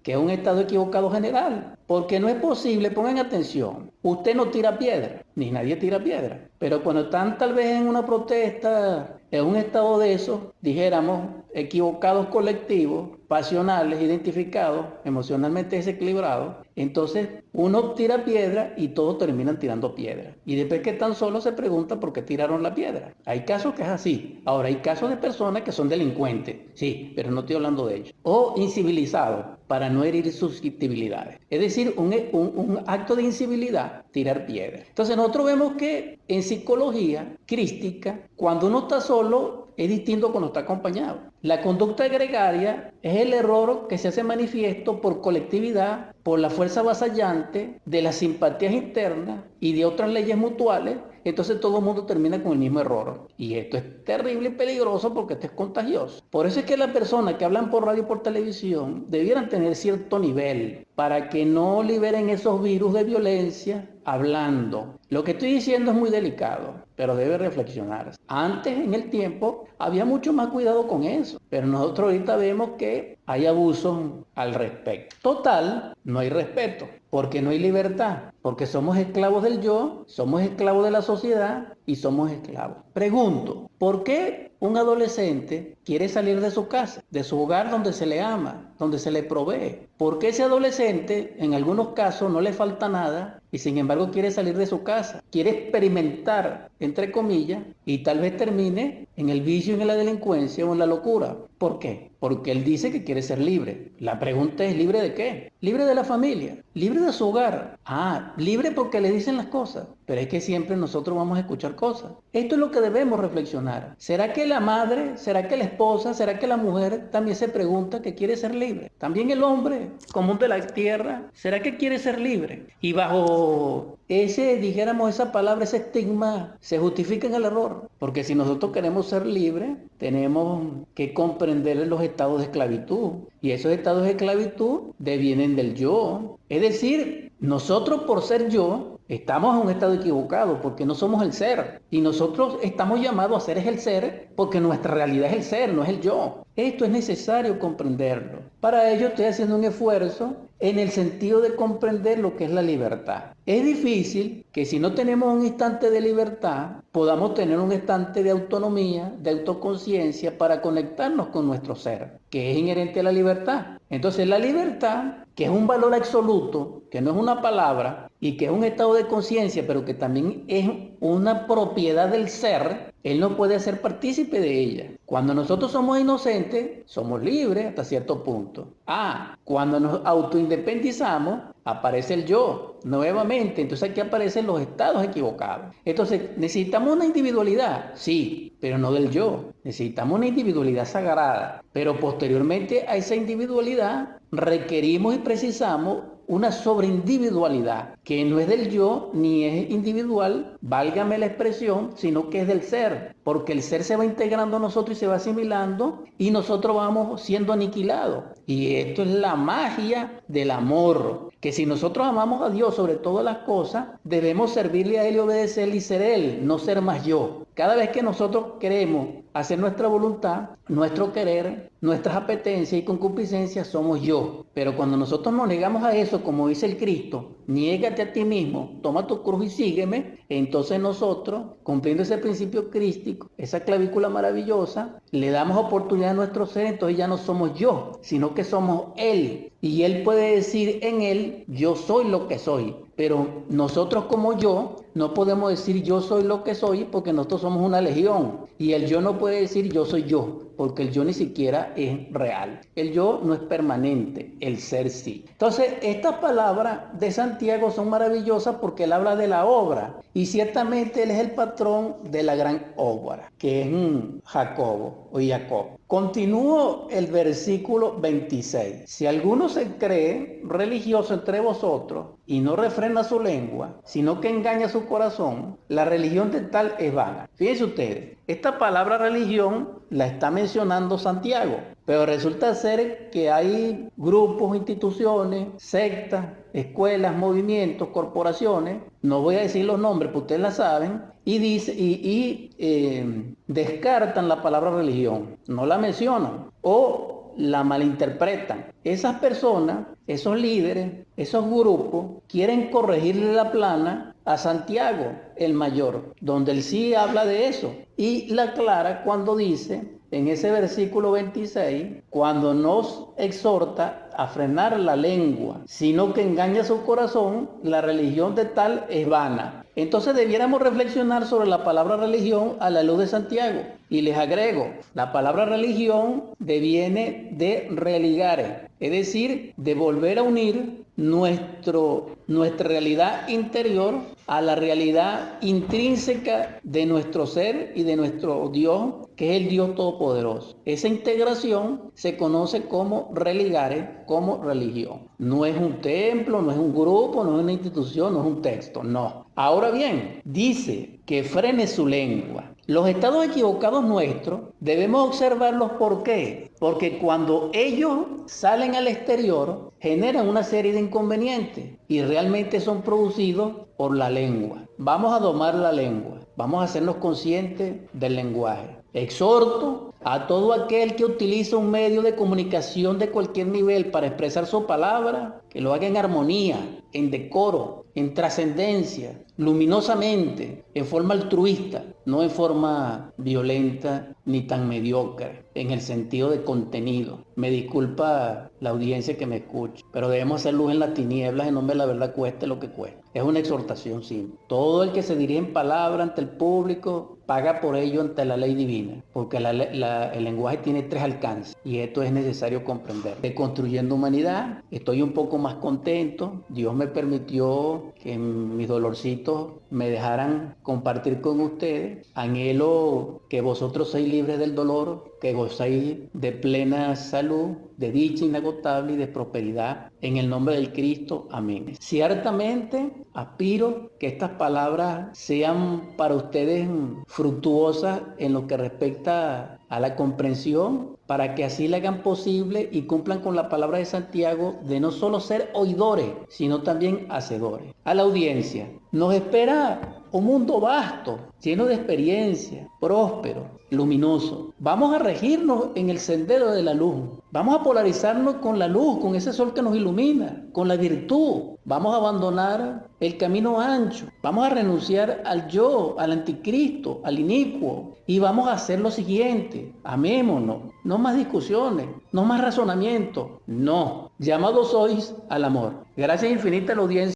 que es un estado equivocado general, porque no es posible, pongan atención, usted no tira piedra, ni nadie tira piedra, pero cuando están tal vez en una protesta, en un estado de eso, dijéramos, equivocados colectivos, pasionales, identificados, emocionalmente desequilibrados, entonces uno tira piedra y todos terminan tirando piedra. Y después que están solos se preguntan por qué tiraron la piedra. Hay casos que es así. Ahora, hay casos de personas que son delincuentes, sí, pero no estoy hablando de ellos. O incivilizados, para no herir susceptibilidades. Es decir, un acto de incivilidad, tirar piedra. Entonces nosotros vemos que en psicología crística, cuando uno está solo, es distinto cuando está acompañado. La conducta gregaria es el error que se hace manifiesto por colectividad, por la fuerza avasallante de las simpatías internas y de otras leyes mutuales. Entonces todo el mundo termina con el mismo error. Y esto es terrible y peligroso porque esto es contagioso. Por eso es que las personas que hablan por radio y por televisión debieran tener cierto nivel para que no liberen esos virus de violencia hablando. Lo que estoy diciendo es muy delicado, pero debe reflexionarse. Antes, en el tiempo, había mucho más cuidado con eso, pero nosotros ahorita vemos que hay abusos al respecto. Total, no hay respeto, porque no hay libertad, porque somos esclavos del yo, somos esclavos de la sociedad y somos esclavos. Pregunto, ¿por qué un adolescente quiere salir de su casa, de su hogar donde se le ama, donde se le provee? ¿Por qué ese adolescente, en algunos casos, no le falta nada y sin embargo quiere salir de su casa? Quiere experimentar, entre comillas, y tal vez termine en el vicio, en la delincuencia o en la locura. ¿Por qué? Porque él dice que quiere ser libre. La pregunta es, ¿libre de qué? Libre de la familia, libre de su hogar. Libre porque le dicen las cosas. Pero es que siempre nosotros vamos a escuchar cosas. Esto es lo que debemos reflexionar. ¿Será que la madre, será que la esposa, será que la mujer también se pregunta que quiere ser libre? También el hombre común de la tierra, ¿será que quiere ser libre? Y bajo ese, dijéramos esa palabra, ese estigma, se justifica en el error. Porque si nosotros queremos ser libres, tenemos que comprender los estados de esclavitud. Y esos estados de esclavitud devienen del yo. Es decir, nosotros por ser yo, estamos en un estado equivocado porque no somos el ser. Y nosotros estamos llamados a ser el ser porque nuestra realidad es el ser, no es el yo. Esto es necesario comprenderlo. Para ello estoy haciendo un esfuerzo en el sentido de comprender lo que es la libertad. Es difícil que si no tenemos un instante de libertad, podamos tener un instante de autonomía, de autoconciencia para conectarnos con nuestro ser, que es inherente a la libertad. Entonces la libertad, que es un valor absoluto, que no es una palabra, y que es un estado de conciencia, pero que también es una propiedad del ser, él no puede ser partícipe de ella. Cuando nosotros somos inocentes, somos libres hasta cierto punto. Cuando nos autoindependizamos, aparece el yo nuevamente. Entonces aquí aparecen los estados equivocados. Entonces, ¿necesitamos una individualidad? Sí, pero no del yo. Necesitamos una individualidad sagrada. Pero posteriormente a esa individualidad requerimos y precisamos una sobreindividualidad que no es del yo ni es individual, válgame la expresión, sino que es del ser, porque el ser se va integrando a nosotros y se va asimilando y nosotros vamos siendo aniquilados. Y esto es la magia del amor, que si nosotros amamos a Dios sobre todas las cosas, debemos servirle a Él y obedecerle y ser Él, no ser más yo. Cada vez que nosotros queremos hacer nuestra voluntad, nuestro querer, nuestras apetencias y concupiscencias somos yo. Pero cuando nosotros nos negamos a eso, como dice el Cristo, niégate a ti mismo, toma tu cruz y sígueme, entonces nosotros, cumpliendo ese principio crístico, esa clavícula maravillosa, le damos oportunidad a nuestro ser, entonces ya no somos yo, sino que somos Él. Y Él puede decir en Él, yo soy lo que soy. Pero nosotros como yo no podemos decir yo soy lo que soy porque nosotros somos una legión. Y el yo no puede decir yo soy yo porque el yo ni siquiera es real. El yo no es permanente, el ser sí. Entonces, estas palabras de Santiago son maravillosas porque él habla de la obra. Y ciertamente él es el patrón de la gran obra, que es Jacobo o Jacob. Continúo el versículo 26. Si alguno se cree religioso entre vosotros y no refrena su lengua, sino que engaña su corazón, la religión de tal es vana. Fíjense ustedes, esta palabra religión la está mencionando Santiago, pero resulta ser que hay grupos, instituciones, sectas, escuelas, movimientos, corporaciones, no voy a decir los nombres, porque ustedes la saben, y descartan la palabra religión, no la mencionan, o la malinterpretan. Esas personas, esos líderes, esos grupos, quieren corregirle la plana a Santiago, el mayor, donde él sí habla de eso. Y la aclara cuando dice, en ese versículo 26, cuando nos exhorta a frenar la lengua, sino que engaña su corazón, la religión de tal es vana. Entonces debiéramos reflexionar sobre la palabra religión a la luz de Santiago. Y les agrego, la palabra religión deviene de religare, es decir, de volver a unir nuestra realidad interior a la realidad intrínseca de nuestro ser y de nuestro Dios, que es el Dios Todopoderoso. Esa integración se conoce como religare, como religión. No es un templo, no es un grupo, no es una institución, no es un texto, no. Ahora bien, dice que frene su lengua. Los estados equivocados nuestros debemos observarlos. ¿Por qué? Porque cuando ellos salen al exterior generan una serie de inconvenientes y realmente son producidos por la lengua. Vamos a domar la lengua, vamos a hacernos conscientes del lenguaje. Exhorto a todo aquel que utiliza un medio de comunicación de cualquier nivel para expresar su palabra, que lo haga en armonía, en decoro, en trascendencia, luminosamente, en forma altruista, no en forma violenta ni tan mediocre, en el sentido de contenido. Me disculpa la audiencia que me escucha, pero debemos hacer luz en las tinieblas en nombre de la verdad, cueste lo que cueste. Es una exhortación simple. Todo el que se dirige en palabra ante el público paga por ello ante la ley divina, porque el lenguaje tiene 3 alcances y esto es necesario comprender. Construyendo humanidad, estoy un poco más contento. Dios me permitió que mis dolorcitos me dejaran compartir con ustedes. Anhelo que vosotros seáis libres del dolor, que gozáis de plena salud, de dicha inagotable y de prosperidad. En el nombre del Cristo, amén. Ciertamente aspiro que estas palabras sean para ustedes fructuosas en lo que respecta a la comprensión, para que así le hagan posible y cumplan con la palabra de Santiago de no solo ser oidores, sino también hacedores. A la audiencia, nos espera un mundo vasto, lleno de experiencia, próspero, luminoso. Vamos a regirnos en el sendero de la luz. Vamos a polarizarnos con la luz, con ese sol que nos ilumina, con la virtud. Vamos a abandonar el camino ancho. Vamos a renunciar al yo, al anticristo, al inicuo. Y vamos a hacer lo siguiente. Amémonos. No más discusiones, no más razonamientos. No. Llamados sois al amor. Gracias infinitas a la audiencia.